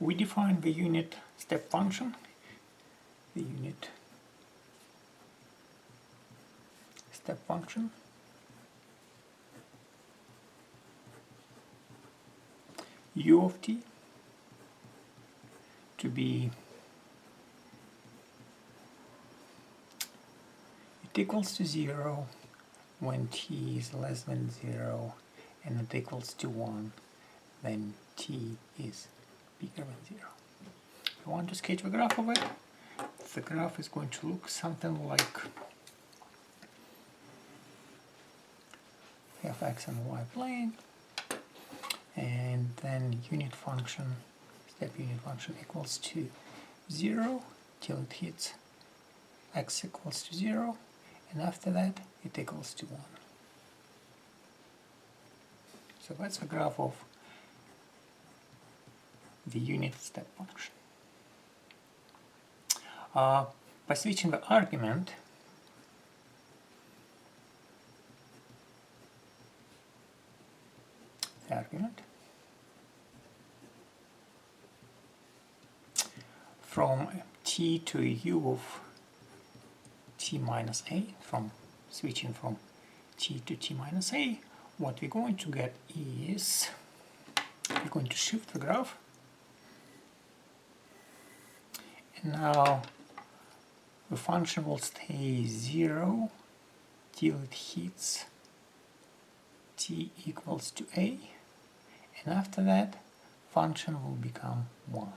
we define the unit step function, the unit step function u of t to be it equals to 0 when t is less than 0 and it equals to 1 then t is bigger than 0. I want to sketch the graph of it. The graph is going to look something like f(x) and y plane, and then unit function, step unit function equals to 0 till it hits x equals to 0, and after that it equals to 1. So that's the graph of the unit step function. By switching the argument, from t to u of t minus a, from switching from t to t minus a, what we're going to get is we're going to shift the graph, and now the function will stay 0 till it hits t equals to a, and after that function will become 1.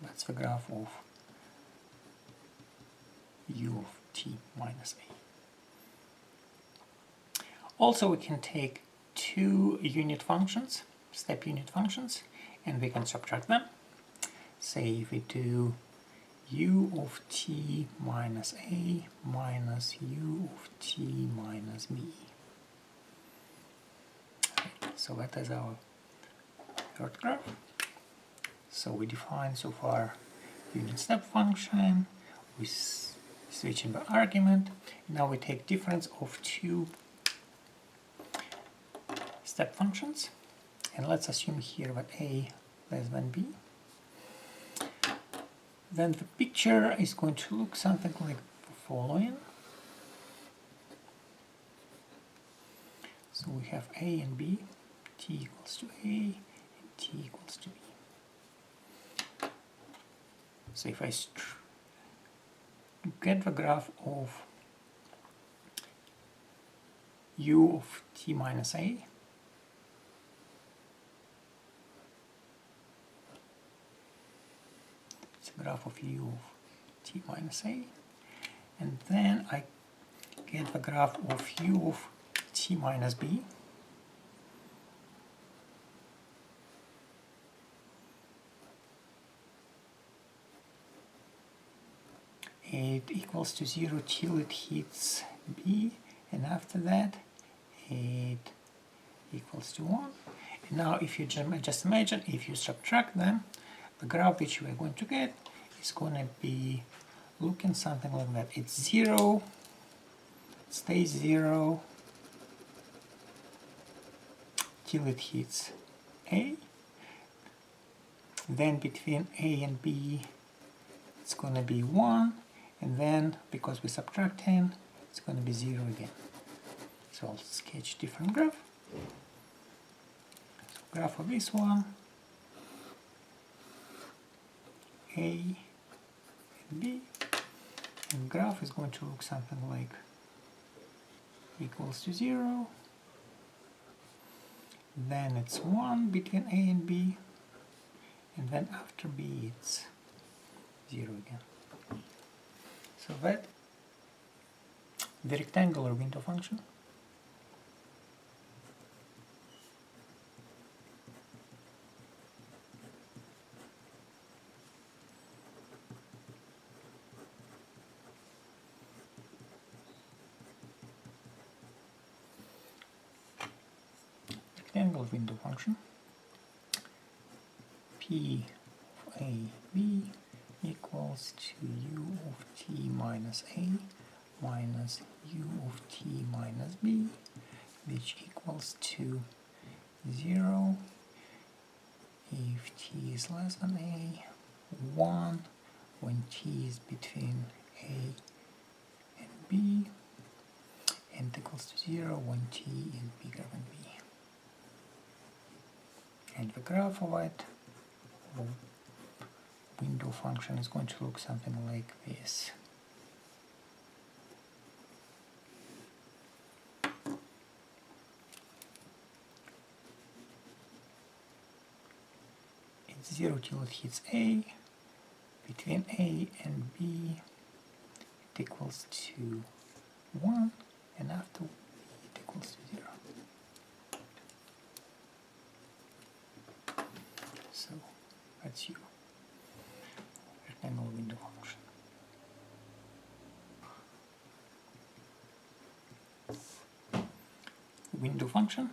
That's the graph of u of t minus a. Also, we can take two unit functions, step unit functions, and we can subtract them. Say if we do u of t minus a minus u of t minus b. So that is our third graph. So we define so far unit step function, we switch in the argument, now we take difference of two step functions, and let's assume here that a less than b. Then the picture is going to look something like the following. So we have a and b, t equals to a and t equals to b. So if I get the graph of u of t minus a, it's a graph of u of t minus a, and then I get the graph of u of t minus b, it equals to 0 till it hits b, and after that it equals to 1. And now if you just imagine, if you subtract them, the graph which we are going to get is going to be looking something like that. It's 0, it stays 0 till it hits a, then between a and b it's going to be 1, and then because we subtract 10 it's going to be 0 again. So I'll sketch different graph. So graph of this one, a and b, and graph is going to look something like equals to 0, then it's 1 between a and b, and then after b it's 0 again. So that the rectangular window function p of a b equals to u of t minus a minus u of t minus b which equals to 0 if t is less than a, 1 when t is between a and b, and equals to 0 when t is bigger than b. And the graph of it, the window function, is going to look something like this. It's 0 till it hits a, between a and b it equals to 1, and after b it equals to 0. So that's your rectangle window function. Window function,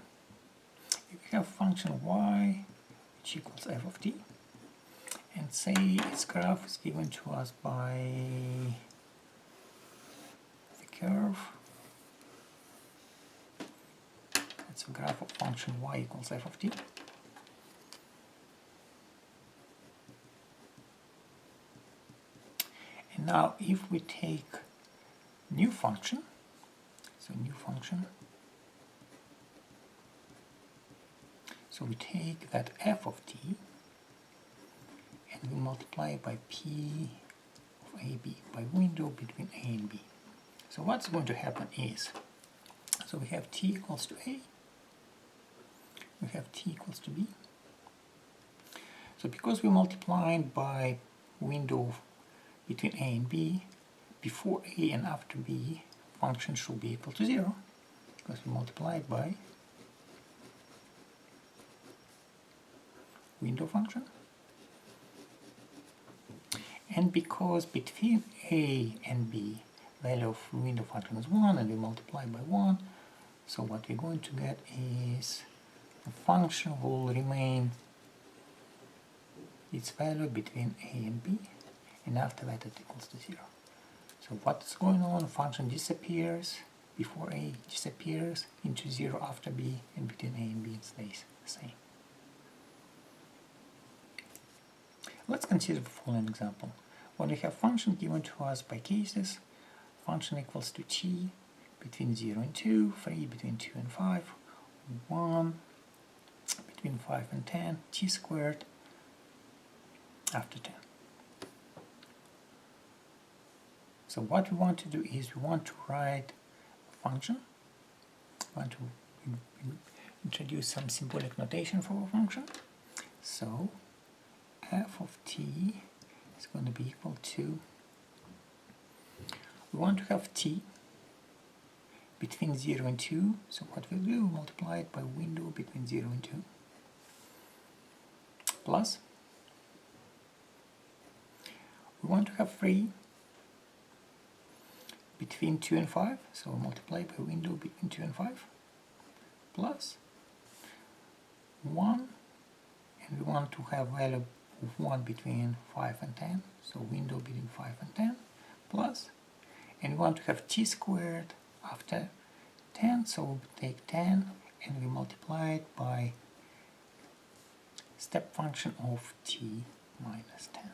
if we have function y which equals f of t, and say its graph is given to us by the curve, that's a graph of function y equals f of t. And now if we take new function, so new function, so we take that f of t and we multiply it by p of ab, by window between a and b. So what's going to happen is, so we have t equals to a, we have t equals to b. So because we multiplied by window between a and b, before a and after b, function should be equal to 0, because we multiplied by window function. And because between a and b, value of window function is 1, and we multiply by 1, so what we're going to get is the function will remain its value between a and b, and after that it equals to 0. So what's going on? The function disappears before a, disappears into 0 after b, and between a and b it stays the same. Let's consider the following example. When we have function given to us by cases, function equals to t between 0 and 2, 3 between 2 and 5, 1 between 5 and 10, t squared after 10. So what we want to do is we want to write a function, we want to introduce some symbolic notation for a function. So f of t is going to be equal to, we want to have t between 0 and 2, so what we'll do, multiply it by window between 0 and 2, plus, we want to have 3 between 2 and 5, so multiply by window between 2 and 5, plus 1, and we want to have value of 1 between 5 and 10, so window between 5 and 10, plus, and we want to have t squared after 10, so we take 10 and we multiply it by step function of t minus 10.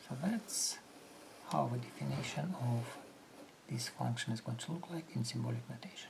So that's how the definition of this function is going to look like in symbolic notation.